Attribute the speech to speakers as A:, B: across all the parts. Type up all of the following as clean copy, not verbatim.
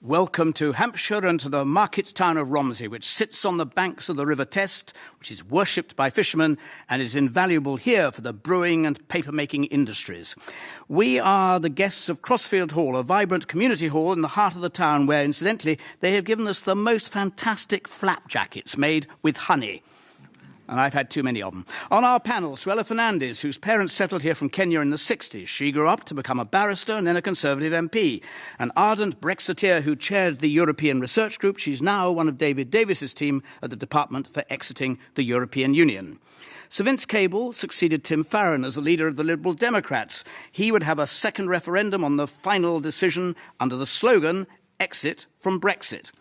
A: Welcome to Hampshire and to the market town of Romsey, which sits on the banks of the River Test, which is worshipped by fishermen and is invaluable here for the brewing and paper-making industries. We are the guests of Crosfield Hall, a vibrant community hall in the heart of the town where, incidentally, they have given us the most fantastic flap jackets made with honey. And I've had too many of them. On our panel, Suella Fernandes, whose parents settled here from Kenya in the 60s. She grew up to become a barrister and then a Conservative MP. An ardent Brexiteer who chaired the European Research Group. She's now one of David Davis's team at the Department for Exiting the European Union. Sir Vince Cable succeeded Tim Farron as the leader of the Liberal Democrats. He would have a second referendum on the final decision under the slogan, Exit from Brexit.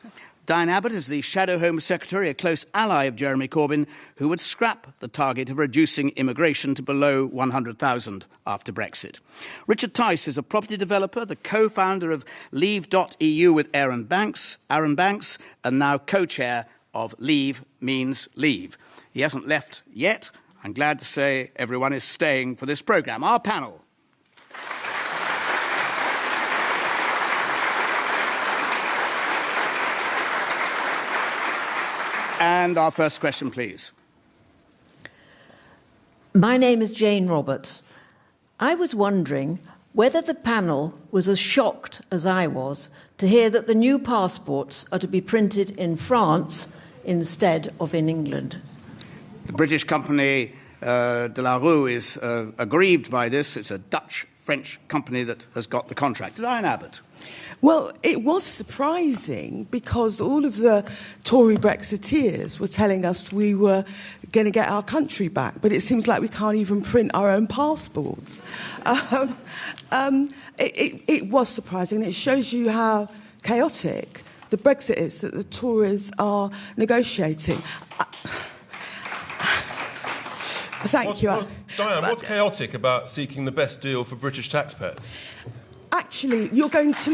A: Diane Abbott is the Shadow Home Secretary, a close ally of Jeremy Corbyn, who would scrap the target of reducing immigration to below 100,000 after Brexit. Richard Tice is a property developer, the co-founder of Leave.eu with Aaron Banks, and now co-chair of Leave Means Leave. He hasn't left yet. I'm glad to say everyone is staying for this programme. Our panel. And our first question, please.
B: My name is Jane Roberts. I was wondering whether the panel was as shocked as I was to hear that the new passports are to be printed in France instead of in England.
A: The British company De La Rue is aggrieved by this. It's a Dutch-French company that has got the contract. Diane Abbott.
C: Well, it was surprising because all of the Tory Brexiteers were telling us we were going to get our country back, but it seems like we can't even print our own passports. It was surprising. It shows you how chaotic the Brexit is that the Tories are negotiating. Thank you.
D: Diane, what's chaotic about seeking the best deal for British taxpayers?
C: Actually, you are going to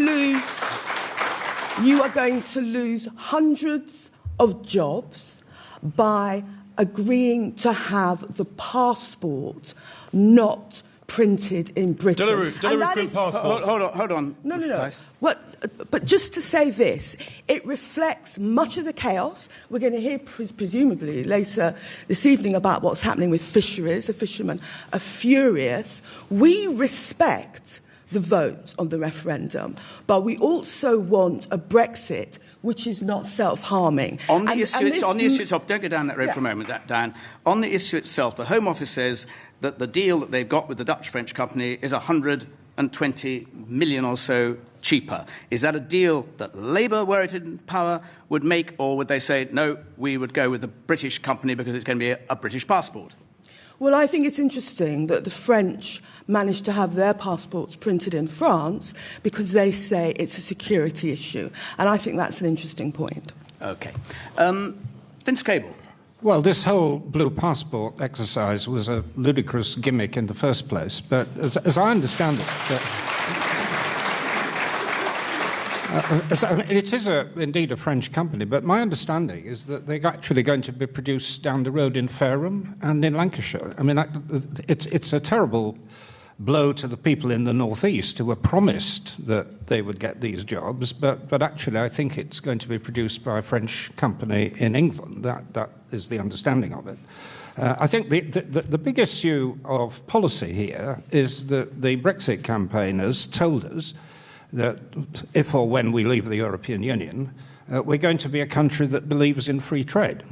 C: lose hundreds of jobs by agreeing to have the passport not printed in Britain.
D: Don't print passports.
A: Hold on.
C: No.
A: Tice.
C: Well, but just to say this, it reflects much of the chaos. We're going to hear presumably later this evening about what's happening with fisheries. The fishermen are furious. We respect the vote on the referendum, but we also want a Brexit which is not self-harming.
A: On the issue itself, don't go down that road for a moment, Diane. On the issue itself, the Home Office says that the deal that they've got with the Dutch-French company is 120 million or so cheaper. Is that a deal that Labour, were it in power, would make, or would they say, no, we would go with the British company because it's going to be a British passport?
C: Well, I think it's interesting that the French managed to have their passports printed in France because they say it's a security issue. And I think that's an interesting point.
A: OK. Vince Cable.
E: Well, this whole blue passport exercise was a ludicrous gimmick in the first place. But as I understand it, it is indeed a French company, but my understanding is that they're actually going to be produced down the road in Fareham and in Lancashire. I mean, it's a terrible blow to the people in the northeast who were promised that they would get these jobs, but actually I think it's going to be produced by a French company in England. That is the understanding of it. I think the big issue of policy here is that the Brexit campaigners told us that if or when we leave the European Union, we're going to be a country that believes in free trade.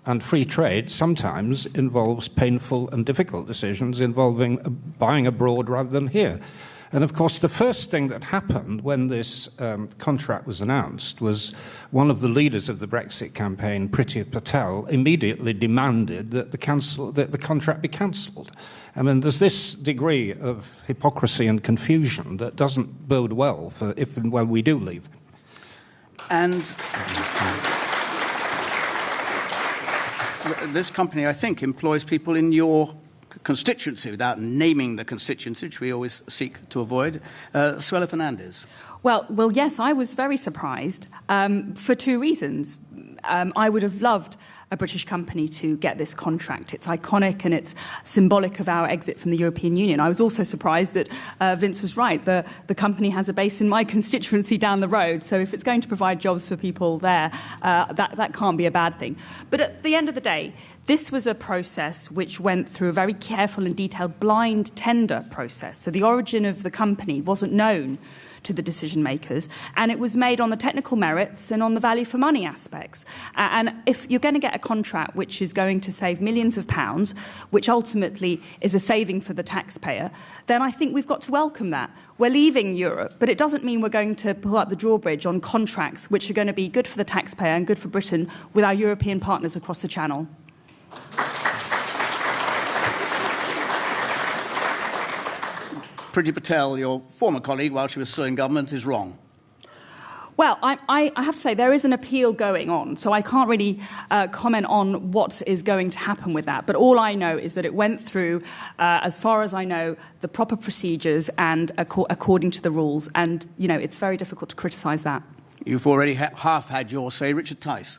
E: And free trade sometimes involves painful and difficult decisions involving buying abroad rather than here. And of course, the first thing that happened when this contract was announced was one of the leaders of the Brexit campaign, Priti Patel, immediately demanded that the contract be cancelled. I mean, there's this degree of hypocrisy and confusion that doesn't bode well for if and when we do leave.
A: And this company, I think, employs people in your constituency without naming the constituency, which we always seek to avoid. Suella Fernandes.
F: Well, yes, I was very surprised for two reasons. I would have loved a British company to get this contract. It's iconic and it's symbolic of our exit from the European Union. I was also surprised that Vince was right. The company has a base in my constituency down the road, so if it's going to provide jobs for people there, that can't be a bad thing. But at the end of the day, this was a process which went through a very careful and detailed blind tender process. So the origin of the company wasn't known to the decision makers, and it was made on the technical merits and on the value for money aspects. And if you're going to get a contract which is going to save millions of pounds, which ultimately is a saving for the taxpayer, then I think we've got to welcome that. We're leaving Europe, but it doesn't mean we're going to pull up the drawbridge on contracts which are going to be good for the taxpayer and good for Britain with our European partners across the Channel.
A: Priti Patel, your former colleague, while she was still in government, is wrong.
F: Well, I have to say there is an appeal going on, so I can't really comment on what is going to happen with that. But all I know is that it went through, as far as I know, the proper procedures and according to the rules. And, you know, it's very difficult to criticise that.
A: You've already half had your say. Richard Tice.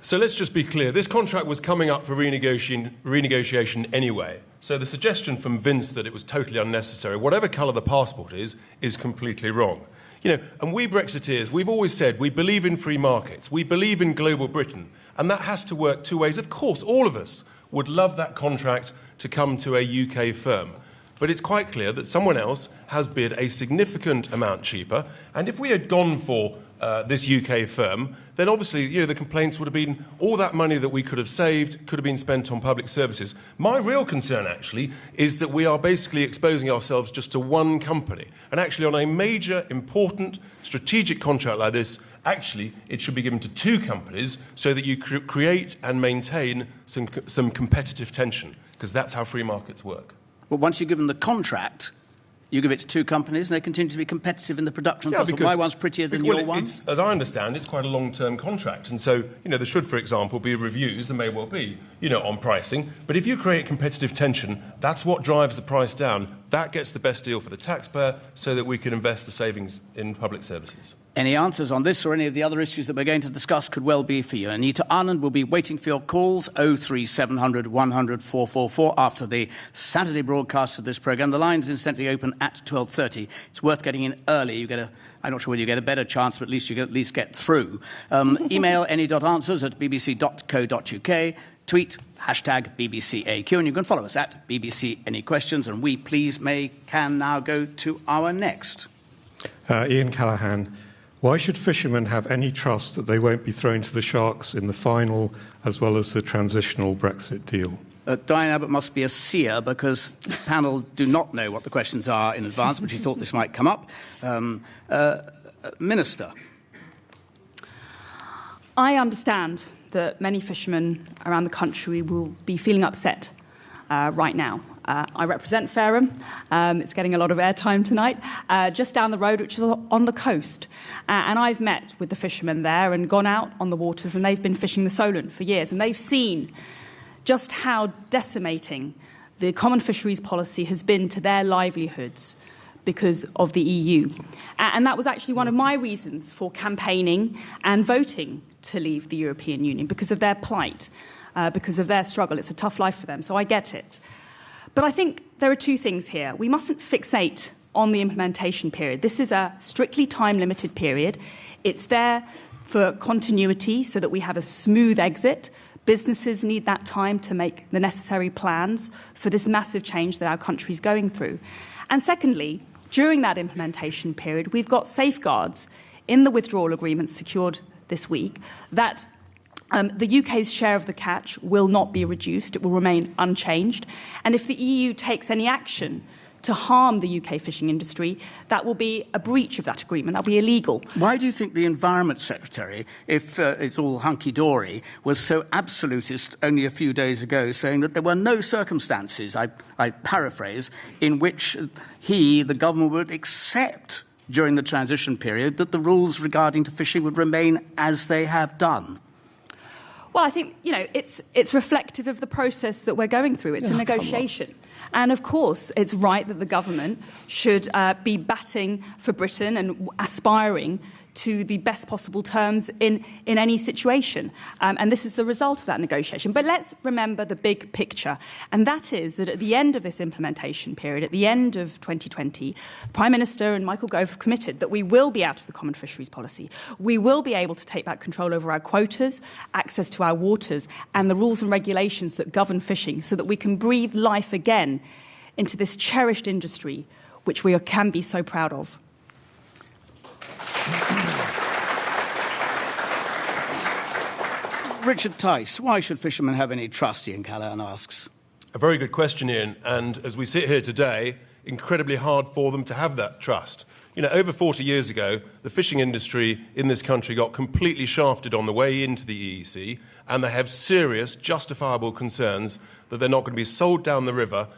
D: So let's just be clear. This contract was coming up for renegotiation anyway. So the suggestion from Vince that it was totally unnecessary, whatever colour the passport is completely wrong. You know, and we Brexiteers, we've always said we believe in free markets, we believe in global Britain, and that has to work two ways. Of course, all of us would love that contract to come to a UK firm. But it's quite clear that someone else has bid a significant amount cheaper, and if we had gone for this UK firm, then obviously, you know, the complaints would have been all that money that we could have saved could have been spent on public services. My real concern, actually, is that we are basically exposing ourselves just to one company. And actually, on a major, important, strategic contract like this, actually, it should be given to two companies so that you create and maintain some competitive tension, because that's how free markets work.
A: Well, once you've given the contract, you give it to two companies and they continue to be competitive in the production process. My one's prettier than your one.
D: As I understand, it's quite a long-term contract. And so, you know, there should, for example, be reviews, there may well be, you know, on pricing. But if you create competitive tension, that's what drives the price down. That gets the best deal for the taxpayer so that we can invest the savings in public services.
A: Any answers on this or any of the other issues that we're going to discuss could well be for you. Anita Anand will be waiting for your calls, 03700 100 444, after the Saturday broadcast of this programme. The lines incidentally open at 12:30. It's worth getting in early. I'm not sure whether you get a better chance, but at least you can get through. Email any.answers@bbc.co.uk. Tweet #BBCAQ, and you can follow us at BBC Any Questions. And we, please, can now go to our next.
G: Ian Callaghan. Why should fishermen have any trust that they won't be thrown to the sharks in the final as well as the transitional Brexit deal?
A: Diane Abbott must be a seer because the panel do not know what the questions are in advance, but she thought this might come up. Minister.
F: I understand that many fishermen around the country will be feeling upset right now. I represent Fareham. It's getting a lot of airtime tonight, just down the road, which is on the coast. And I've met with the fishermen there and gone out on the waters, and they've been fishing the Solent for years. And they've seen just how decimating the common fisheries policy has been to their livelihoods because of the EU. And that was actually one of my reasons for campaigning and voting to leave the European Union, because of their plight, because of their struggle. It's a tough life for them, so I get it. But I think there are two things here. We mustn't fixate on the implementation period. This is a strictly time-limited period. It's there for continuity so that we have a smooth exit. Businesses need that time to make the necessary plans for this massive change that our country is going through. And secondly, during that implementation period, we've got safeguards in the withdrawal agreement secured this week that the UK's share of the catch will not be reduced. It will remain unchanged. And if the EU takes any action to harm the UK fishing industry, that will be a breach of that agreement. That will be illegal.
A: Why do you think the Environment Secretary, if it's all hunky-dory, was so absolutist only a few days ago, saying that there were no circumstances, I paraphrase, in which the government would accept during the transition period that the rules regarding to fishing would remain as they have done?
F: Well, I think, you know, it's reflective of the process that we're going through. It's a negotiation. And, of course, it's right that the government should be batting for Britain and aspiring to the best possible terms in any situation. And this is the result of that negotiation. But let's remember the big picture. And that is that at the end of this implementation period, at the end of 2020, Prime Minister and Michael Gove have committed that we will be out of the common fisheries policy. We will be able to take back control over our quotas, access to our waters, and the rules and regulations that govern fishing so that we can breathe life again into this cherished industry which we can be so proud of.
A: Richard Tice, why should fishermen have any trust, Ian Callaghan asks?
D: A very good question, Ian. And as we sit here today, incredibly hard for them to have that trust. You know, over 40 years ago, the fishing industry in this country got completely shafted on the way into the EEC, and they have serious, justifiable concerns that they're not going to be sold down the river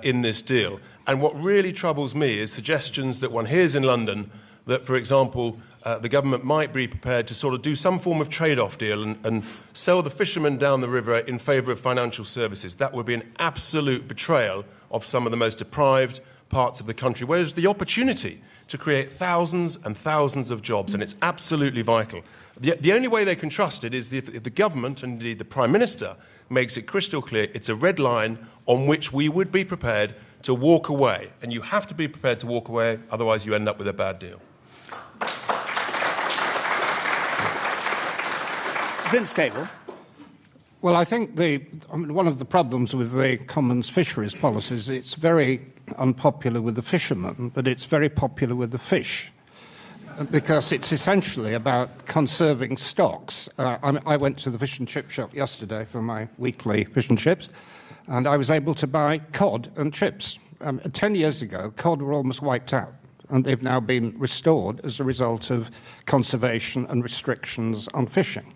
D: in this deal. And what really troubles me is suggestions that one hears in London that, for example, the government might be prepared to sort of do some form of trade-off deal and sell the fishermen down the river in favour of financial services. That would be an absolute betrayal of some of the most deprived parts of the country, where there's the opportunity to create thousands and thousands of jobs, and it's absolutely vital. The only way they can trust it is if the government, and indeed the Prime Minister, makes it crystal clear it's a red line on which we would be prepared to walk away. And you have to be prepared to walk away, otherwise you end up with a bad deal.
A: Vince Cable.
E: Well, I think one of the problems with the Commons fisheries policies, it's very unpopular with the fishermen, but it's very popular with the fish, because it's essentially about conserving stocks. I went to the fish and chip shop yesterday for my weekly fish and chips, and I was able to buy cod and chips. 10 years ago, cod were almost wiped out, and they've now been restored as a result of conservation and restrictions on fishing.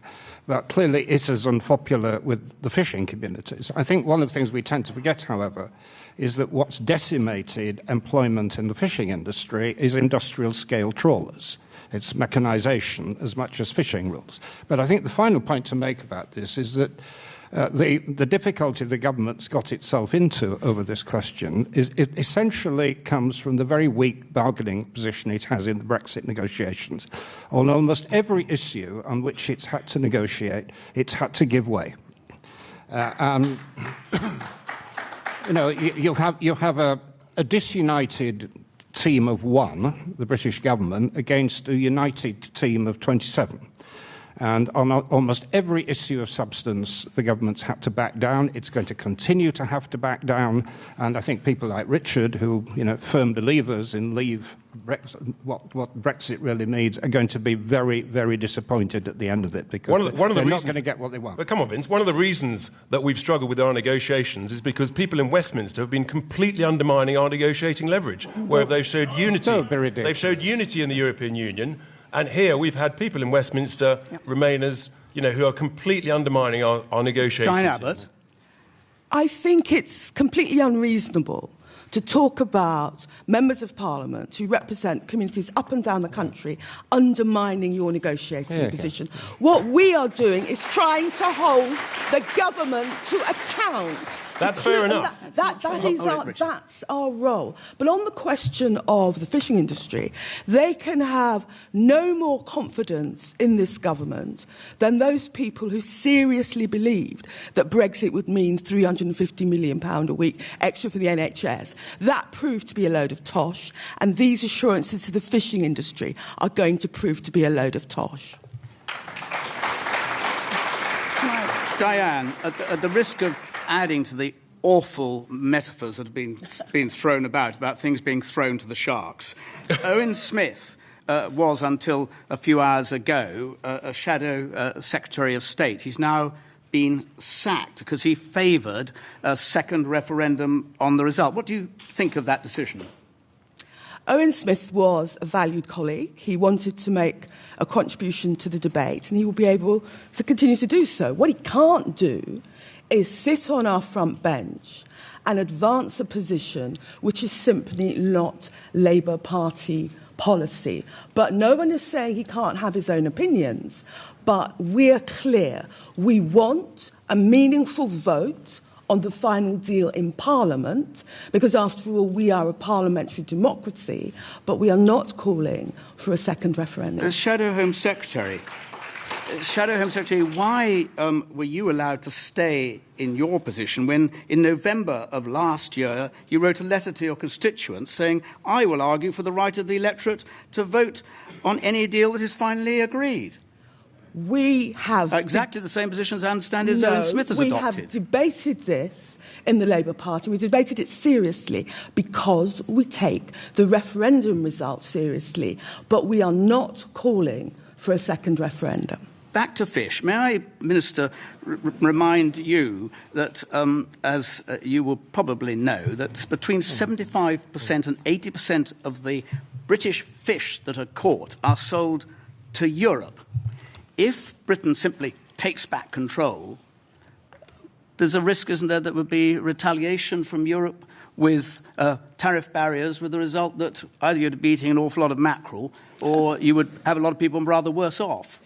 E: But clearly it is unpopular with the fishing communities. I think one of the things we tend to forget, however, is that what's decimated employment in the fishing industry is industrial-scale trawlers. It's mechanisation as much as fishing rules. But I think the final point to make about this is that the difficulty the government's got itself into over this question is it essentially comes from the very weak bargaining position it has in the Brexit negotiations. On almost every issue on which it's had to negotiate, it's had to give way. You know, you have a disunited team of one, the British government, against a united team of 27. And on almost every issue of substance, the government's had to back down. It's going to continue to have to back down. And I think people like Richard, who, you know, firm believers in what Brexit really means, are going to be very, very disappointed at the end of it, because they're not going to get what they want.
D: But come on, Vince, one of the reasons that we've struggled with our negotiations is because people in Westminster have been completely undermining our negotiating leverage, where they've showed unity. They've showed unity in the European Union. And here we've had people in Westminster, Remainers, you know, who are completely undermining our negotiations.
A: Diane Abbott.
C: I think it's completely unreasonable to talk about members of Parliament who represent communities up and down the country undermining your negotiating position. What we are doing is trying to hold the government to account.
D: That's fair enough.
C: That's our role. But on the question of the fishing industry, they can have no more confidence in this government than those people who seriously believed that Brexit would mean £350 million a week extra for the NHS. That proved to be a load of tosh, and these assurances to the fishing industry are going to prove to be a load of tosh.
A: Diane, at the risk of adding to the awful metaphors that have been thrown about things being thrown to the sharks, Owen Smith was, until a few hours ago, a shadow Secretary of State. He's now been sacked because he favoured a second referendum on the result. What do you think of that decision?
C: Owen Smith was a valued colleague. He wanted to make a contribution to the debate, and he will be able to continue to do so. What he can't do is sit on our front bench and advance a position which is simply not Labour Party policy. But no one is saying he can't have his own opinions. But we're clear. We want a meaningful vote on the final deal in Parliament, because after all, we are a parliamentary democracy, but we are not calling for a second referendum.
A: Shadow Home Secretary, why were you allowed to stay in your position when, in November of last year, you wrote a letter to your constituents saying, I will argue for the right of the electorate to vote on any deal that is finally agreed?
C: We have...
A: Exactly the same position as I understand is Owen Smith has adopted.
C: We have debated this in the Labour Party. We debated it seriously because we take the referendum result seriously, but we are not calling for a second referendum.
A: Back to fish. May I, Minister, remind you that, as you will probably know, that between 75% and 80% of the British fish that are caught are sold to Europe. If Britain simply takes back control, there's a risk, isn't there, that would be retaliation from Europe with tariff barriers, with the result that either you'd be eating an awful lot of mackerel or you would have a lot of people rather worse off.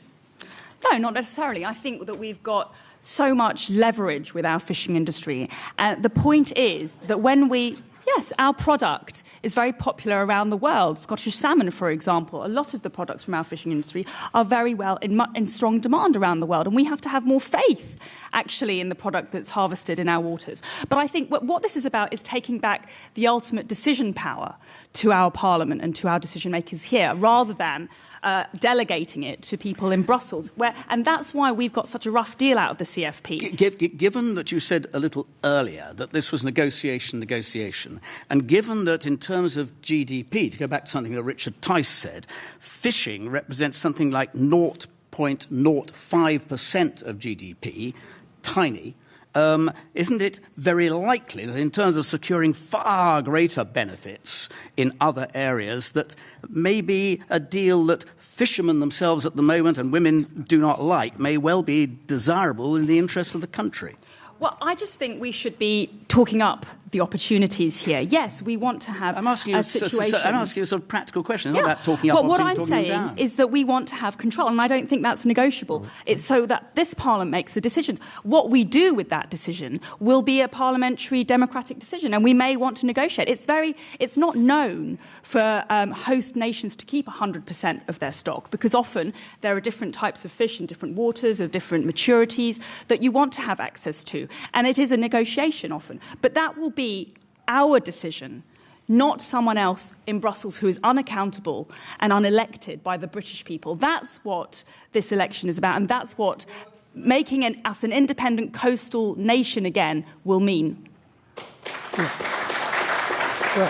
F: No, not necessarily. I think that we've got so much leverage with our fishing industry. And the point is that yes, our product is very popular around the world. Scottish salmon, for example, a lot of the products from our fishing industry are very well in strong demand around the world. And we have to have more faith, actually, in the product that's harvested in our waters. But I think what this is about is taking back the ultimate decision power to our Parliament and to our decision makers here, rather than delegating it to people in Brussels. And that's why we've got such a rough deal out of the CFP.
A: Given that you said a little earlier that this was negotiation, and given that in terms of GDP, to go back to something that Richard Tice said, fishing represents something like 0.05% of GDP, tiny, isn't it very likely that in terms of securing far greater benefits in other areas, that maybe a deal that fishermen themselves at the moment and women do not like may well be desirable in the interests of the country?
F: Well, I just think we should be talking up the opportunities here. Yes, we want to have a situation...
A: I'm asking you a sort of practical question. It's not about talking up
F: but
A: or
F: what
A: talking
F: I'm saying
A: down.
F: is that we want to have control, and I don't think that's negotiable. It's so that this Parliament makes the decisions. What we do with that decision will be a parliamentary democratic decision, and we may want to negotiate. It's not known for host nations to keep 100% of their stock, because often there are different types of fish in different waters, of different maturities, that you want to have access to. And it is a negotiation often. But that will be our decision, not someone else in Brussels who is unaccountable and unelected by the British people. That's what this election is about, and that's what making us an independent coastal nation again will mean.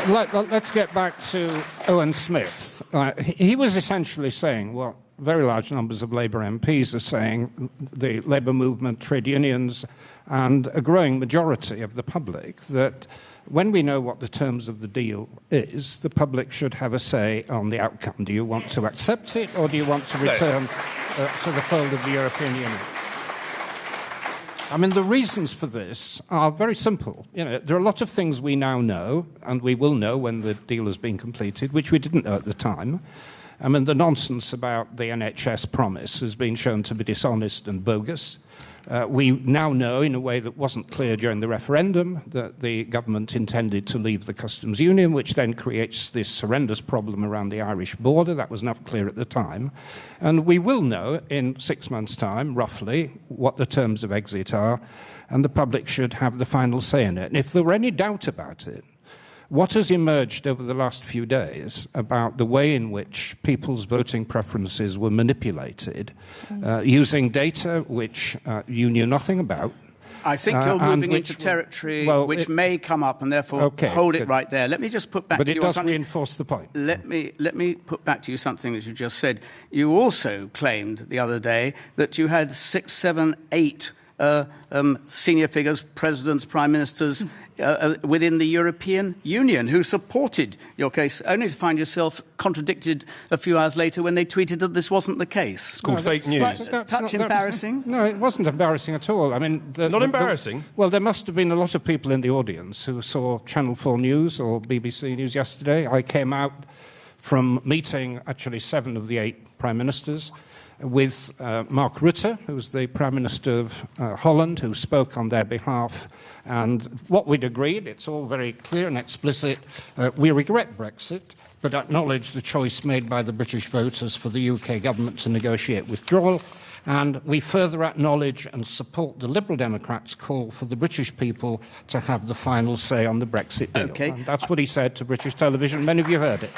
E: Well, let's get back to Owen Smith. He was essentially saying what very large numbers of Labour MPs are saying, the Labour movement, trade unions, and a growing majority of the public, that when we know what the terms of the deal is, the public should have a say on the outcome. Do you want to accept it, or do you want to return to the fold of the European Union? I mean, the reasons for this are very simple. You know, there are a lot of things we now know, and we will know when the deal has been completed, which we didn't know at the time. I mean, the nonsense about the NHS promise has been shown to be dishonest and bogus. We now know, in a way that wasn't clear during the referendum, that the government intended to leave the customs union, which then creates this horrendous problem around the Irish border. That was not clear at the time. And we will know in 6 months' time, roughly, what the terms of exit are, and the public should have the final say in it. And if there were any doubt about it, what has emerged over the last few days about the way in which people's voting preferences were manipulated using data which you knew nothing about?
A: I think you're moving into territory which may come up, and therefore hold it right there. Let me just put back to you
E: But it does
A: something.
E: reinforce the point.
A: Let me put back to you something that you just said. You also claimed the other day that you had 6, 7, 8 senior figures, presidents, prime ministers, within the European Union who supported your case, only to find yourself contradicted a few hours later when they tweeted that this wasn't the case.
D: It's called fake news.
A: Touch embarrassing?
E: No, it wasn't embarrassing at all. I mean,
D: not embarrassing?
E: Well, there must have been a lot of people in the audience who saw Channel 4 News or BBC News yesterday. I came out from meeting actually 7 of the 8 prime ministers. with Mark Rutte, who's the Prime Minister of Holland, who spoke on their behalf. And what we'd agreed, it's all very clear and explicit, we regret Brexit, but acknowledge the choice made by the British voters for the UK government to negotiate withdrawal. And we further acknowledge and support the Liberal Democrats' call for the British people to have the final say on the Brexit deal.
A: Okay.
E: And that's what he said to British television. Many of you heard it.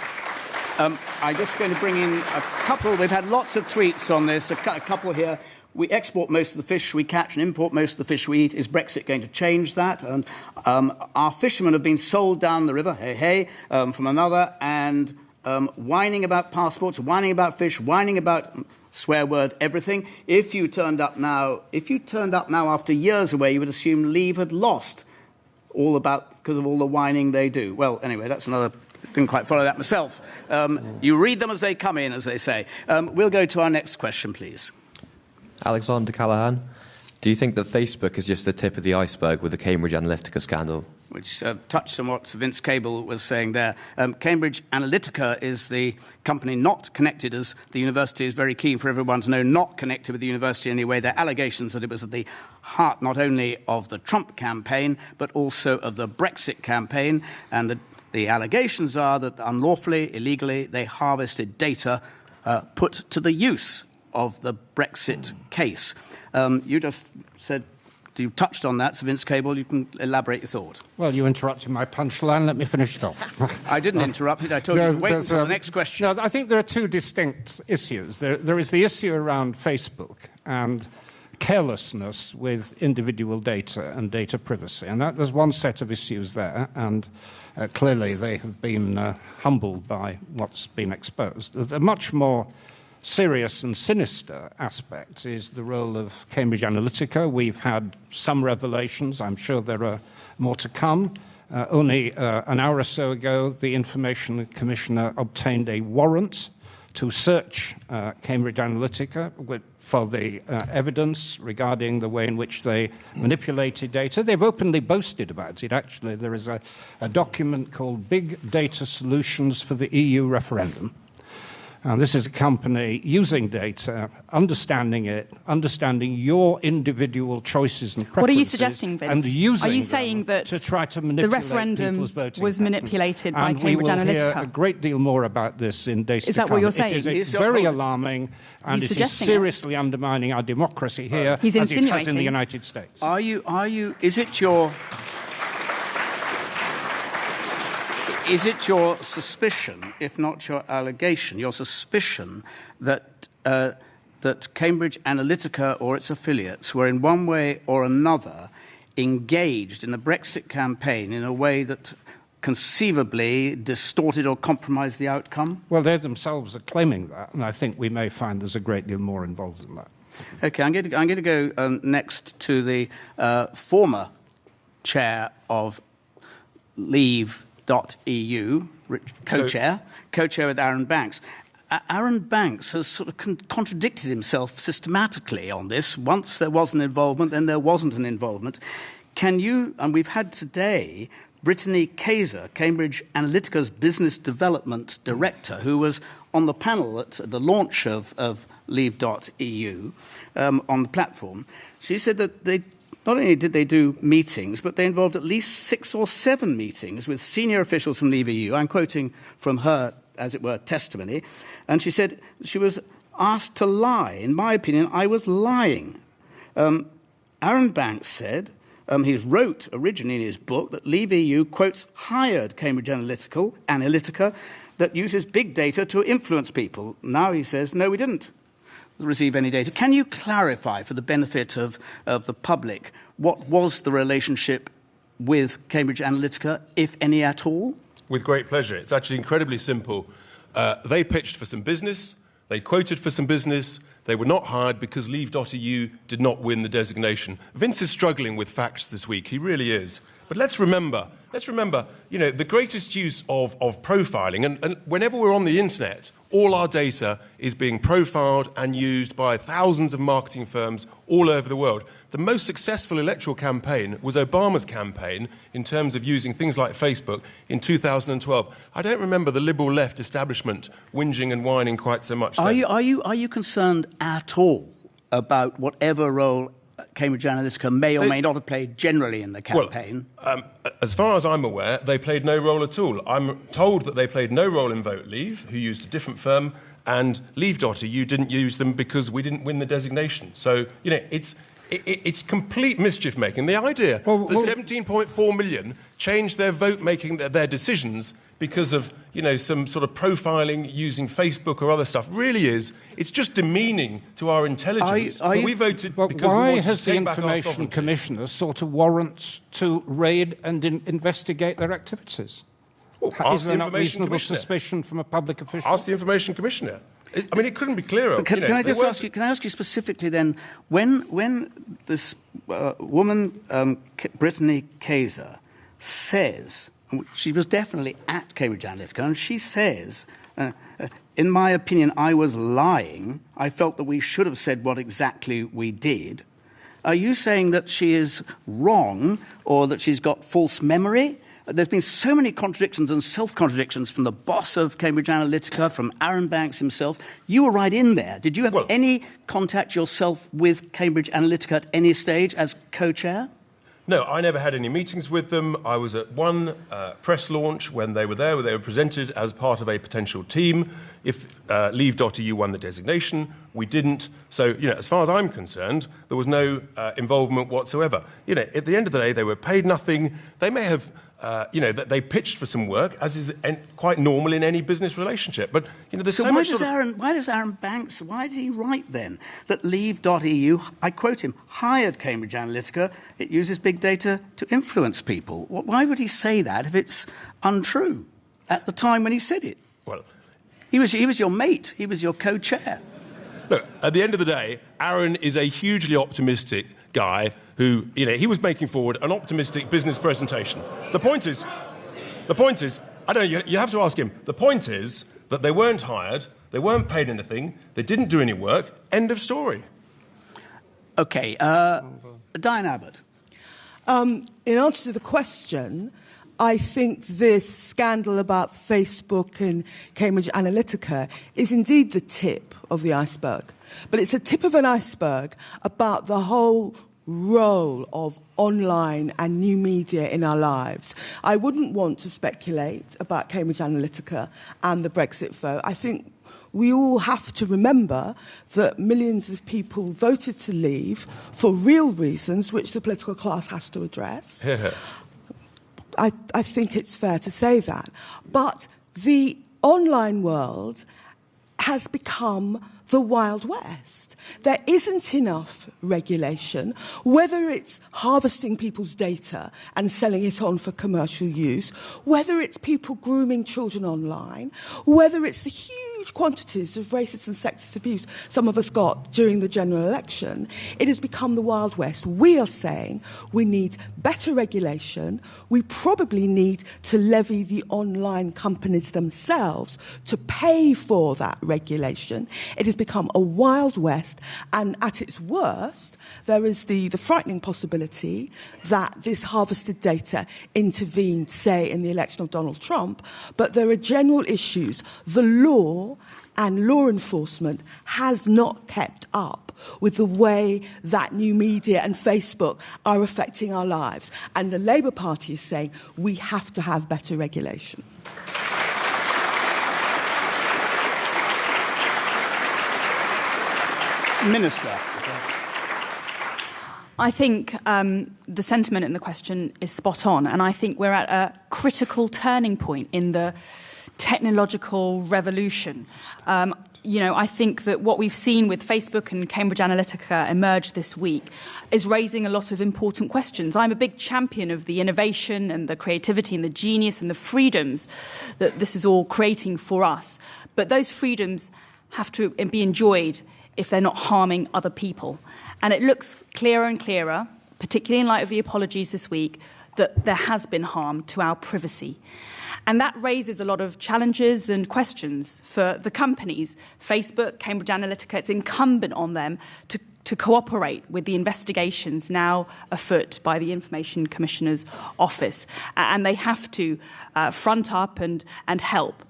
A: I'm just going to bring in a couple. We've had lots of tweets on this, a couple here. We export most of the fish we catch and import most of the fish we eat. Is Brexit going to change that? And our fishermen have been sold down the river, from another, and whining about passports, whining about fish, whining about swear word everything. If you turned up now after years away, you would assume Leave had lost because of all the whining they do. Well, anyway, that's another. Didn't quite follow that myself. You read them as they come in, as they say. We'll go to our next question, please.
H: Alexander Callahan, do you think that Facebook is just the tip of the iceberg with the Cambridge Analytica scandal?
A: Which touched on what Vince Cable was saying there. Cambridge Analytica is the company not connected, as the university is very keen for everyone to know, not connected with the university anyway. There are allegations that it was at the heart not only of the Trump campaign, but also of the Brexit campaign. And the allegations are that unlawfully, illegally, they harvested data put to the use of the Brexit case. You just said, you touched on that, Sir Vince Cable. You can elaborate your thought.
E: Well, you interrupted my punchline. Let me finish it off.
A: I didn't interrupt it. I told you to wait until the next question.
E: No, I think there are two distinct issues. There is the issue around Facebook and carelessness with individual data and data privacy. And there's one set of issues there, and clearly they have been humbled by what's been exposed. The much more serious and sinister aspect is the role of Cambridge Analytica. We've had some revelations. I'm sure there are more to come. Only an hour or so ago, the Information Commissioner obtained a warrant to search Cambridge Analytica for the evidence regarding the way in which they manipulated data. They've openly boasted about it. Actually, there is a document called Big Data Solutions for the EU Referendum. And this is a company using data, understanding it, understanding your individual choices and preferences.
F: What are you suggesting, Vince?
E: And using
F: are you saying that
E: to try to manipulate
F: the referendum
E: people's voting
F: was manipulated by Cambridge Analytica?
E: And we will hear a great deal more about this in days to come.
F: Is that what you're saying?
E: It is very alarming, and it is seriously undermining our democracy here,
F: He's
E: as it has
F: insinuating.
E: in the United States.
A: Is it your suspicion, if not your allegation, your suspicion that Cambridge Analytica or its affiliates were in one way or another engaged in the Brexit campaign in a way that conceivably distorted or compromised the outcome?
E: Well, they themselves are claiming that, and I think we may find there's a great deal more involved in that.
A: OK, I'm going to go next to the former chair of Leave.eu, co-chair with Aaron Banks. Aaron Banks has sort of contradicted himself systematically on this. Once there was an involvement, then there wasn't an involvement. Can you, and we've had today Brittany Kaiser, Cambridge Analytica's business development director, who was on the panel at the launch of Leave.eu on the platform. She said that not only did they do meetings, but they involved at least 6 or 7 meetings with senior officials from Leave.eu. I'm quoting from her, as it were, testimony. And she said she was asked to lie. In my opinion, I was lying. Aaron Banks said he wrote originally in his book that Leave.eu, quotes, hired Cambridge Analytica that uses big data to influence people. Now he says, no, we didn't receive any data. Can you clarify, for the benefit of the public, what was the relationship with Cambridge Analytica, if any at all?
D: With great pleasure. It's actually incredibly simple. They pitched for some business. They quoted for some business. They were not hired because Leave.eu did not win the designation. Vince is struggling with facts this week. He really is. But let's remember, let's remember, the greatest use of profiling, and whenever we're on the internet, all our data is being profiled and used by thousands of marketing firms all over the world. The most successful electoral campaign was Obama's campaign in terms of using things like Facebook in 2012. I don't remember the liberal left establishment whinging and whining quite so much.
A: Are you concerned at all about whatever role Cambridge Analytica may or may not have played generally in the campaign?
D: Well, as far as I'm aware, they played no role at all. I'm told that they played no role in Vote Leave, who used a different firm, and Leave.eu didn't use them because we didn't win the designation. So, it's complete mischief making. The idea that 17.4 million changed their vote making, their decisions because of some sort of profiling using Facebook or other stuff it's just demeaning to our intelligence. We voted because we wanted
E: has
D: to
E: the
D: take back our
E: Information
D: sovereignty.
E: Commissioner sought a warrant to raid and investigate their activities? Is there not reasonable suspicion from a public official?
D: Ask the Information Commissioner. It couldn't be clearer.
A: Can I just ask you? Can I ask you specifically then? When this woman, Brittany Kaiser, says she was definitely at Cambridge Analytica, and she says, "In my opinion, I was lying. I felt that we should have said what exactly we did." Are you saying that she is wrong, or that she's got false memory? There's been so many contradictions and self-contradictions from the boss of Cambridge Analytica, from Aaron Banks himself. You were right in there. Did you have any contact yourself with Cambridge Analytica at any stage as co-chair?
D: No, I never had any meetings with them. I was at one press launch when they were there, where they were presented as part of a potential team. If Leave.eu won the designation, we didn't. So, as far as I'm concerned, there was no involvement whatsoever. At the end of the day, they were paid nothing. They may have... they pitched for some work, as is quite normal in any business relationship. But, there's so much...
A: Why does Aaron Banks, why did he write then that Leave.eu, I quote him, hired Cambridge Analytica, it uses big data to influence people? Why would he say that if it's untrue at the time when he said it?
D: Well...
A: He was your mate, he was your co-chair.
D: Look, at the end of the day, Aaron is a hugely optimistic guy who, he was making forward an optimistic business presentation. The point is, I don't know, you have to ask him. The point is that they weren't hired, they weren't paid anything, they didn't do any work, end of story.
A: OK, Diane Abbott.
C: In answer to the question, I think this scandal about Facebook and Cambridge Analytica is indeed the tip of the iceberg. But it's a tip of an iceberg about the whole role of online and new media in our lives. I wouldn't want to speculate about Cambridge Analytica and the Brexit vote. I think we all have to remember that millions of people voted to leave for real reasons, which the political class has to address. I think it's fair to say that. But the online world has become the Wild West. There isn't enough regulation, whether it's harvesting people's data and selling it on for commercial use, whether it's people grooming children online, whether it's the huge quantities of racist and sexist abuse some of us got during the general election. It has become the Wild West. We are saying we need better regulation. We probably need to levy the online companies themselves to pay for that regulation. It has become a Wild West, and at its worst, there is the frightening possibility that this harvested data intervened, say, in the election of Donald Trump, but there are general issues. The law and law enforcement has not kept up with the way that new media and Facebook are affecting our lives. And the Labour Party is saying we have to have better regulation.
A: Minister.
F: I think the sentiment in the question is spot on, and I think we're at a critical turning point in the technological revolution. I think that what we've seen with Facebook and Cambridge Analytica emerge this week is raising a lot of important questions. I'm a big champion of the innovation and the creativity and the genius and the freedoms that this is all creating for us. But those freedoms have to be enjoyed if they're not harming other people. And it looks clearer and clearer, particularly in light of the apologies this week, that there has been harm to our privacy. And that raises a lot of challenges and questions for the companies. Facebook, Cambridge Analytica, it's incumbent on them to cooperate with the investigations now afoot by the Information Commissioner's Office. And they have to front up and help.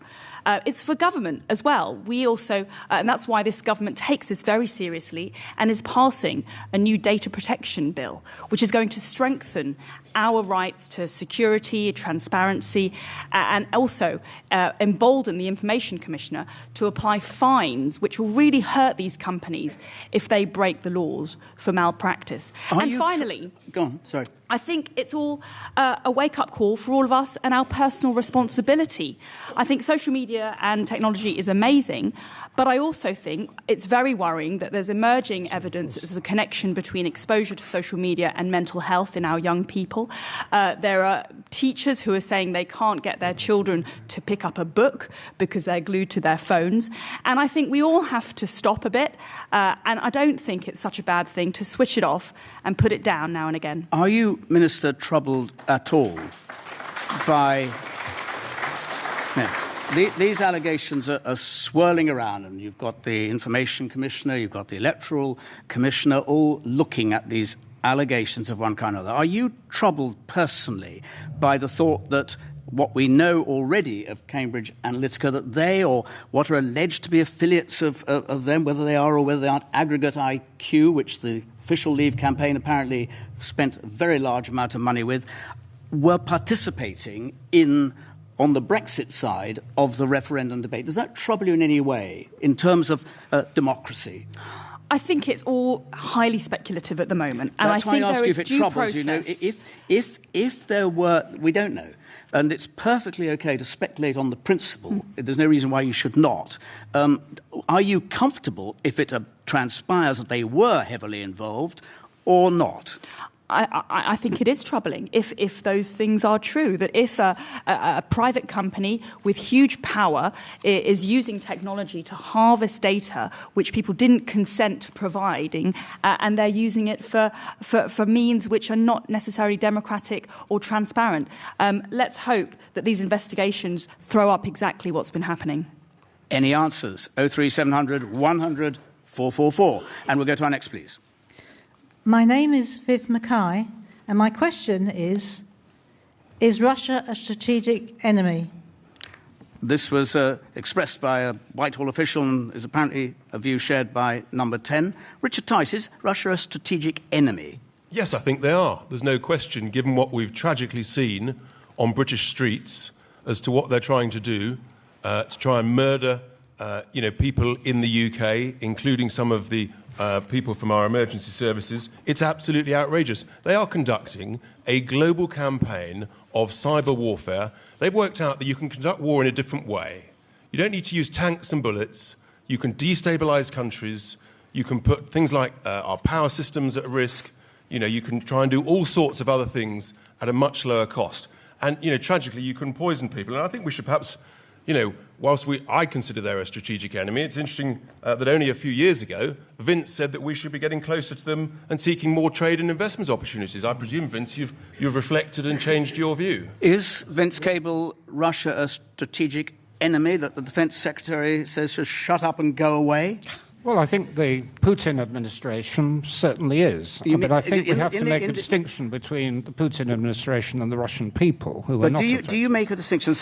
F: It's for government as well. We also, and that's why this government takes this very seriously and is passing a new data protection bill, which is going to strengthen our rights to security, transparency, and also embolden the Information Commissioner to apply fines which will really hurt these companies if they break the laws for malpractice. And finally...
A: Go on, sorry.
F: I think it's all a wake-up call for all of us and our personal responsibility. I think social media and technology is amazing, but I also think it's very worrying that there's emerging evidence that there's a connection between exposure to social media and mental health in our young people. There are teachers who are saying they can't get their children to pick up a book because they're glued to their phones. And I think we all have to stop a bit, and I don't think it's such a bad thing to switch it off and put it down now and again.
A: Are you, Minister, troubled at all by... These allegations are swirling around, and you've got the Information Commissioner, you've got the Electoral Commissioner, all looking at these allegations of one kind or another. Are you troubled personally by the thought that what we know already of Cambridge Analytica, that they, or what are alleged to be affiliates of them, whether they are or whether they aren't, Aggregate IQ, which the Official Leave campaign apparently spent a very large amount of money with, were participating on the Brexit side of the referendum debate? Does that trouble you in any way in terms of democracy?
F: I think it's all highly speculative at the moment. And
A: That's
F: I think
A: why I ask
F: there
A: you
F: is
A: if it
F: due
A: troubles
F: process.
A: you. Know, if there were, we don't know, and it's perfectly okay to speculate on the principle. There's no reason why you should not. Are you comfortable if it transpires that they were heavily involved or not?
F: I think it is troubling if those things are true, that if a private company with huge power is using technology to harvest data which people didn't consent to providing, and they're using it for means which are not necessarily democratic or transparent. Let's hope that these investigations throw up exactly what's been happening.
A: Any answers? 03700 100 444. And we'll go to our next, please.
I: My name is Viv Mackay, and my question is Russia a strategic enemy?
A: This was expressed by a Whitehall official and is apparently a view shared by number 10. Richard Tice, is Russia a strategic enemy?
D: Yes, I think they are. There's no question, given what we've tragically seen on British streets as to what they're trying to do, to try and murder people in the UK, including some of the people from our emergency services. It's absolutely outrageous. They are conducting a global campaign of cyber warfare. They've worked out that you can conduct war in a different way. You don't need to use tanks and bullets. You can destabilize countries. You can put things like our power systems at risk. You can try and do all sorts of other things at a much lower cost. And, tragically, you can poison people. And I think we should perhaps, whilst I consider they're a strategic enemy, it's interesting that only a few years ago, Vince said that we should be getting closer to them and seeking more trade and investment opportunities. I presume, Vince, you've reflected and changed your view.
A: Is Vince Cable Russia a strategic enemy that the Defence Secretary says should shut up and go away?
E: Well, I think the Putin administration certainly is. But I think we have to make a distinction between the Putin administration and the Russian people, who are not affected.
A: Do you make a distinction?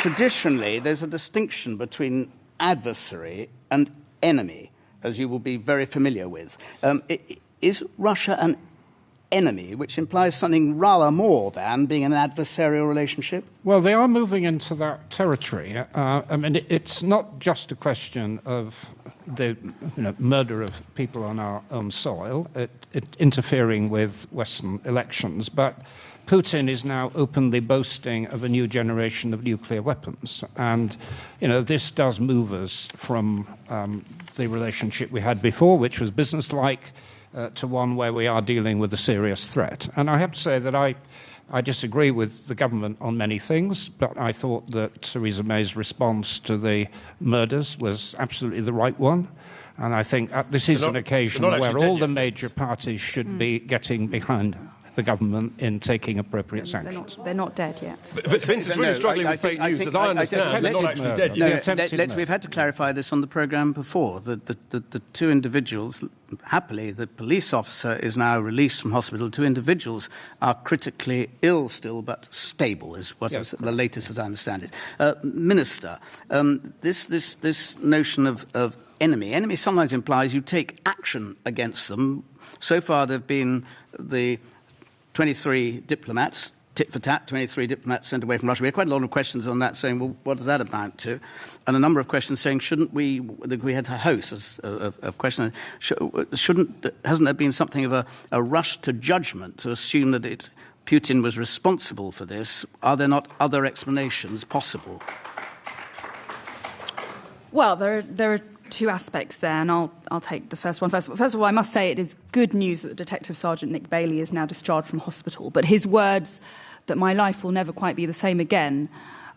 A: Traditionally, there's a distinction between adversary and enemy, as you will be very familiar with. Is Russia an enemy, which implies something rather more than being an adversarial relationship?
E: Well, they are moving into that territory. It's not just a question of the murder of people on our own soil, interfering with Western elections, but Putin is now openly boasting of a new generation of nuclear weapons. And, this does move us from the relationship we had before, which was businesslike, to one where we are dealing with a serious threat. And I have to say that I I disagree with the government on many things, but I thought that Theresa May's response to the murders was absolutely the right one. And I think this is an occasion where all the major parties should be getting behind the government in taking appropriate sanctions.
F: They're not dead yet.
D: But Vince is really struggling with fake news, as I understand. They're not actually dead yet.
A: We've had to clarify this on the programme before. The two individuals, happily, the police officer is now released from hospital. Two individuals are critically ill still, but stable, is what is the latest as I understand it. Minister, this notion of enemy sometimes implies you take action against them. So far there have been the 23 diplomats, tit for tat, 23 diplomats sent away from Russia. We had quite a lot of questions on that saying, well, what does that amount to? And a number of questions saying, we had a host of questions, hasn't there been something of a rush to judgment to assume that Putin was responsible for this? Are there not other explanations possible?
F: Well, there are two aspects there, and I'll take the first one first. First of all, I must say it is good news that the Detective Sergeant Nick Bailey is now discharged from hospital, but his words that my life will never quite be the same again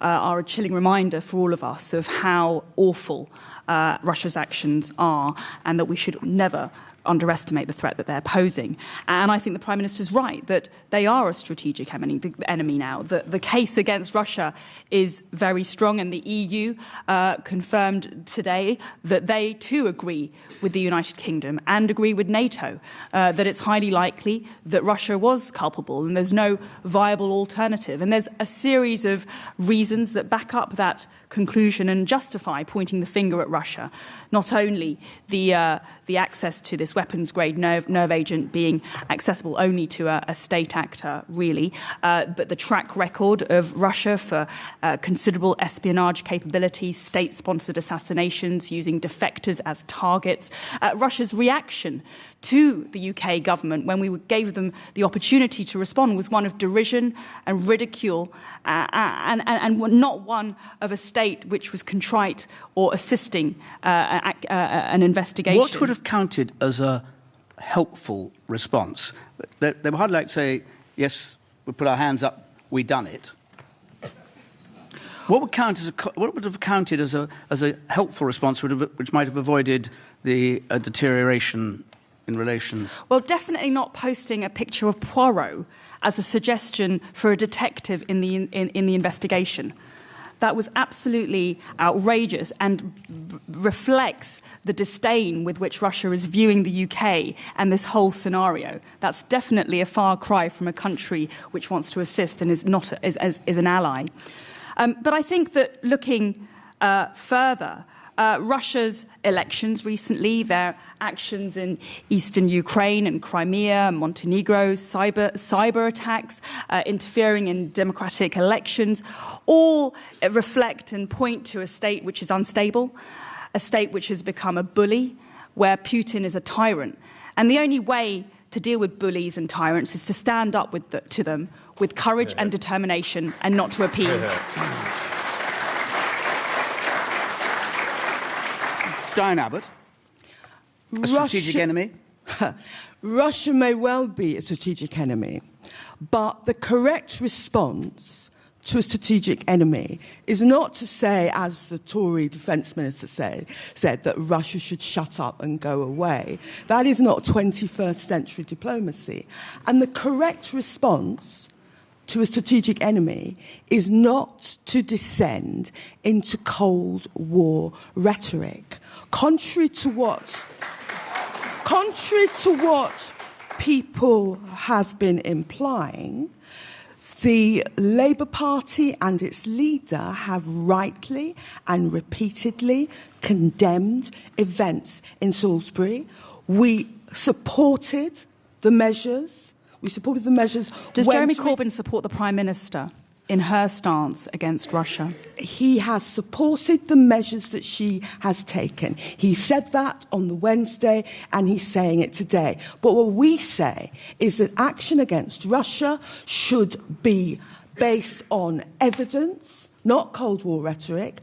F: are a chilling reminder for all of us of how awful Russia's actions are, and that we should never underestimate the threat that they're posing. And I think the Prime Minister's right that they are a strategic enemy now. The case against Russia is very strong, and the EU confirmed today that they too agree with the United Kingdom and agree with NATO that it's highly likely that Russia was culpable and there's no viable alternative. And there's a series of reasons that back up that conclusion and justify pointing the finger at Russia. Not only the access to this weapons-grade nerve agent being accessible only to a state actor, really, but the track record of Russia for considerable espionage capabilities, state-sponsored assassinations using defectors as targets, Russia's reaction to the UK government when we gave them the opportunity to respond was one of derision and ridicule and not one of a state which was contrite or assisting an investigation.
A: What would have counted as a helpful response? They were hardly like to say, yes, we put our hands up, we done it. What would have counted as a helpful response which might have avoided the deterioration in relations?
F: Well, definitely not posting a picture of Poirot as a suggestion for a detective in the investigation. That was absolutely outrageous and reflects the disdain with which Russia is viewing the UK and this whole scenario. That's definitely a far cry from a country which wants to assist and is not is an ally. But I think that looking further, Russia's elections recently, their actions in eastern Ukraine and Crimea, Montenegro, cyber attacks, interfering in democratic elections, all reflect and point to a state which is unstable, a state which has become a bully, where Putin is a tyrant. And the only way to deal with bullies and tyrants is to stand up to them with courage and determination and not to appease.
A: Diane Abbott, a strategic enemy?
C: Russia may well be a strategic enemy, but the correct response to a strategic enemy is not to say, as the Tory defence minister said, that Russia should shut up and go away. That is not 21st century diplomacy. And the correct response to a strategic enemy is not to descend into Cold War rhetoric. Contrary to what people have been implying, the Labour Party and its leader have rightly and repeatedly condemned events in Salisbury. We supported the measures.
F: Does Jeremy Corbyn support the Prime Minister in her stance against Russia?
C: He has supported the measures that she has taken. He said that on the Wednesday, and he's saying it today. But what we say is that action against Russia should be based on evidence, not Cold War rhetoric,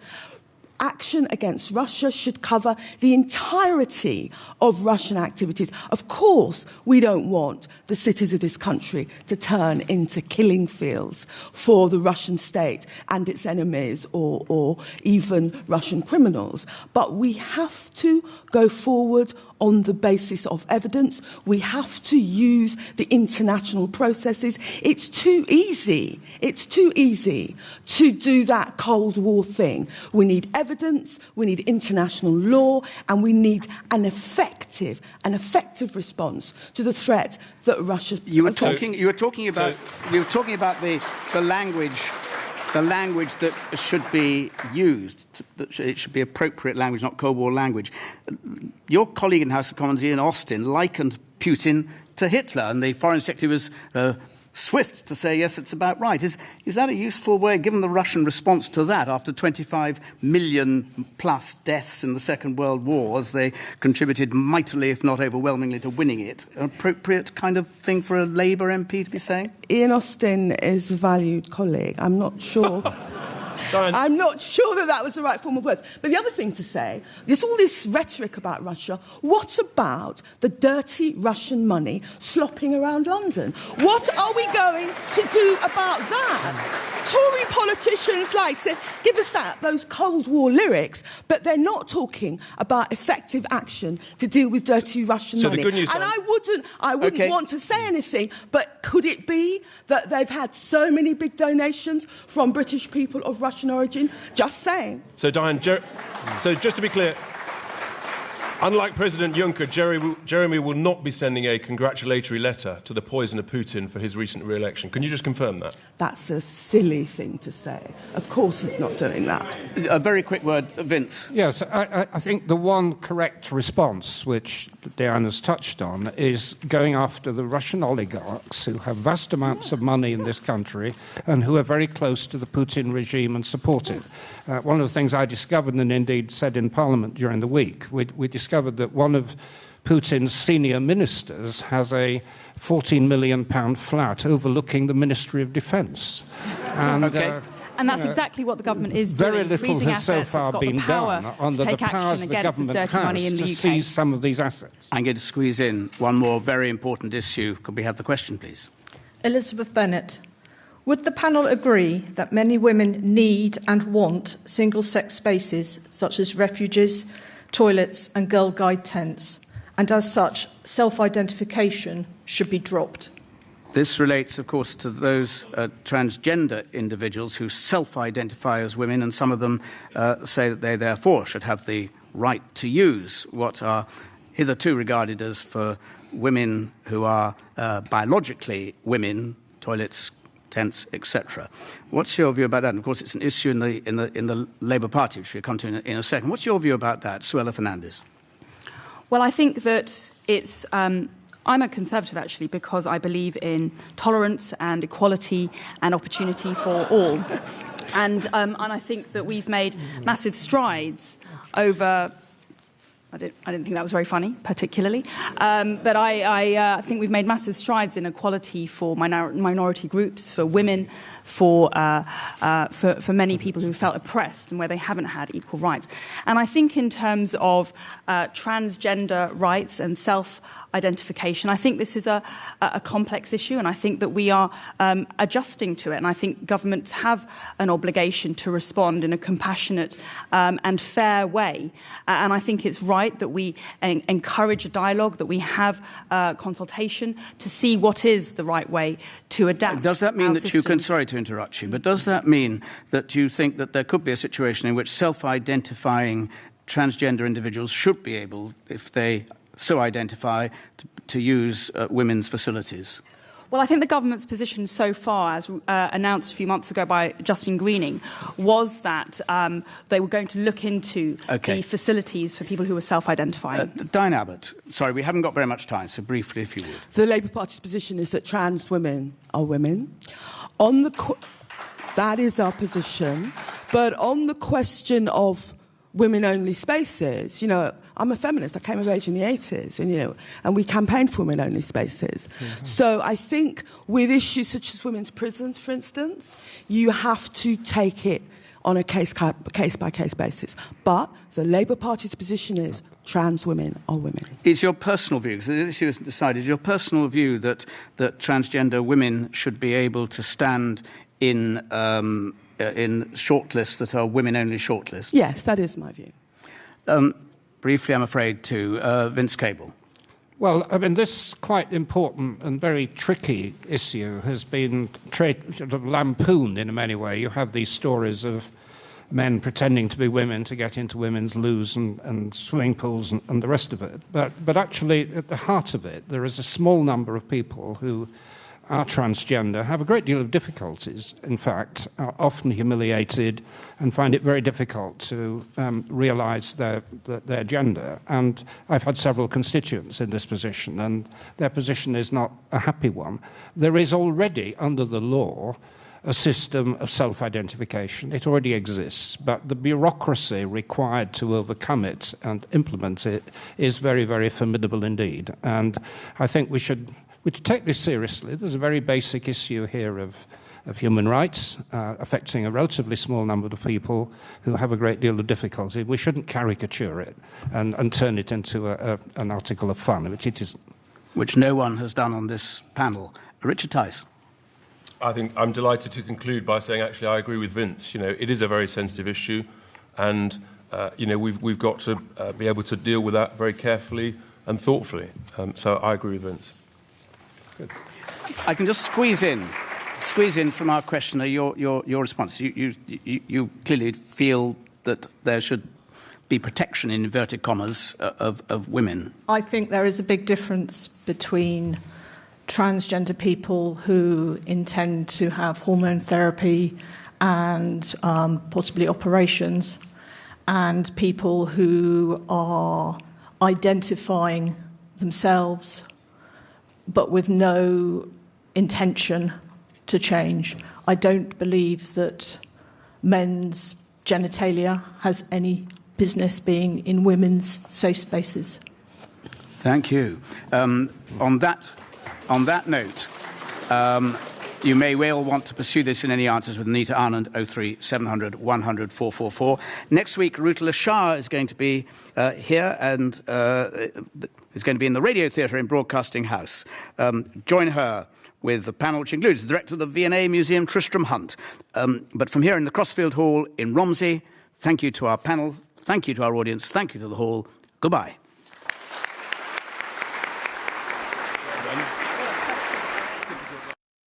C: action against Russia should cover the entirety of Russian activities. Of course, we don't want the cities of this country to turn into killing fields for the Russian state and its enemies or even Russian criminals. But we have to go forward on the basis of evidence. We have to use the international processes. It's too easy. It's too easy to do that Cold War thing. We need evidence, we need international law, and we need an effective response to the threat that Russia.
A: You were talking about the language that should be used. It should be appropriate language, not Cold War language. Your colleague in the House of Commons, Ian Austin, likened Putin to Hitler, and the Foreign Secretary was swift to say, yes, it's about right. Is that a useful way, given the Russian response to that, after 25 million plus deaths in the Second World War, as they contributed mightily, if not overwhelmingly, to winning it, an appropriate kind of thing for a Labour MP to be saying?
C: Ian Austin is a valued colleague. I'm not sure. I'm not sure that was the right form of words. But the other thing to say, there's all this rhetoric about Russia. What about the dirty Russian money slopping around London? What are we going to do about that? Tory politicians like to give us those Cold War lyrics, but they're not talking about effective action to deal with dirty Russian money.
D: The good news,
C: and I wouldn't want to say anything, but could it be that they've had so many big donations from British people of Russian origin? Just saying.
D: So, Diane, so just to be clear, unlike President Juncker, Jeremy will not be sending a congratulatory letter to the poisoner Putin for his recent re-election. Can you just confirm that?
C: That's a silly thing to say. Of course he's not doing that.
A: A very quick word, Vince.
E: Yes, I think the one correct response, which Diane has touched on, is going after the Russian oligarchs who have vast amounts of money in this country and who are very close to the Putin regime and support it. One of the things I discovered, and indeed said in Parliament during the week, we discovered that one of Putin's senior ministers has a £14 million flat overlooking the Ministry of Defence. And,
A: okay.
F: And that's exactly what the government is
E: very
F: doing.
E: Little
F: freezing
E: has so
F: assets.
E: far
F: It's got
E: been
F: the power
E: done under
F: to take
E: the powers
F: action
E: the
F: against this
E: government
F: dirty money in
E: has
F: the
E: to
F: UK.
E: seize some of these assets.
A: I'm going to squeeze in one more very important issue. Could we have the question, please?
J: Elizabeth Bennett. Would the panel agree that many women need and want single-sex spaces such as refuges, toilets and Girl Guide tents, and as such, self-identification should be dropped?
A: This relates, of course, to those transgender individuals who self-identify as women, and some of them say that they therefore should have the right to use what are hitherto regarded as, for women who are biologically women, toilets, tents, etc. What's your view about that? And of course, it's an issue in the Labour Party, which we'll come to in a second. What's your view about that, Suella Fernandes?
F: Well, I think that it's... I'm a Conservative, actually, because I believe in tolerance and equality and opportunity for all. And I think that we've made massive strides over... I didn't think that was very funny, particularly. But I think we've made massive strides in equality for minority groups, for women, for many people who felt oppressed and where they haven't had equal rights. And I think in terms of transgender rights and self-identification, I think this is a complex issue, and I think that we are adjusting to it. And I think governments have an obligation to respond in a compassionate and fair way. And I think it's right that we encourage a dialogue, that we have consultation to see what is the right way to adapt.
A: Does that mean that you can...
F: systems.
A: Sorry to interrupt you, but does that mean that you think that there could be a situation in which self-identifying transgender individuals should be able, if they so identify, to use women's facilities?
F: Well, I think the government's position so far, as announced a few months ago by Justine Greening, was that they were going to look into the facilities for people who were self-identifying.
A: Diane Abbott, sorry, we haven't got very much time, so briefly, if you would.
C: The Labour Party's position is that trans women are women. That is our position. But on the question of women-only spaces, I'm a feminist. I came of age in the 80s, and we campaigned for women-only spaces. Mm-hmm. So I think with issues such as women's prisons, for instance, you have to take it on a case-by-case basis. But the Labour Party's position is trans women are women.
A: It's your personal view, because the issue isn't decided, your personal view that transgender women should be able to stand in shortlists that are women-only shortlists?
C: Yes, that is my view.
A: Briefly, I'm afraid, to Vince Cable.
E: Well, I mean, this quite important and very tricky issue has been sort of lampooned in many ways. You have these stories of men pretending to be women to get into women's loos and swimming pools and the rest of it. But actually, at the heart of it, there is a small number of people who are transgender, have a great deal of difficulties, in fact, are often humiliated and find it very difficult to realise their gender. And I've had several constituents in this position, and their position is not a happy one. There is already, under the law, a system of self-identification. It already exists, but the bureaucracy required to overcome it and implement it is very, very formidable indeed. And I think we should take this seriously. There's a very basic issue here of human rights affecting a relatively small number of people who have a great deal of difficulty. We shouldn't caricature it and turn it into an article of fun, which it isn't.
A: Which no one has done on this panel. Richard Tice.
D: I think I'm delighted to conclude by saying, actually, I agree with Vince. You know, it is a very sensitive issue, and you know, we've got to be able to deal with that very carefully and thoughtfully. So I agree with Vince.
A: Good. I can just squeeze in from our questioner your response. You clearly feel that there should be protection, in inverted commas, of women.
J: I think there is a big difference between transgender people who intend to have hormone therapy and possibly operations, and people who are identifying themselves but with no intention to change. I don't believe that men's genitalia has any business being in women's safe spaces.
A: Thank you. On that note, you may well want to pursue this in any answers with Anita Anand, 03 700 100 444. Next week, Ruta Lashar is going to be here and is going to be in the Radio Theatre in Broadcasting House. Join her with the panel, which includes the director of the V&A Museum, Tristram Hunt. But from here in the Crosfield Hall in Romsey, thank you to our panel, thank you to our audience, thank you to the hall. Goodbye.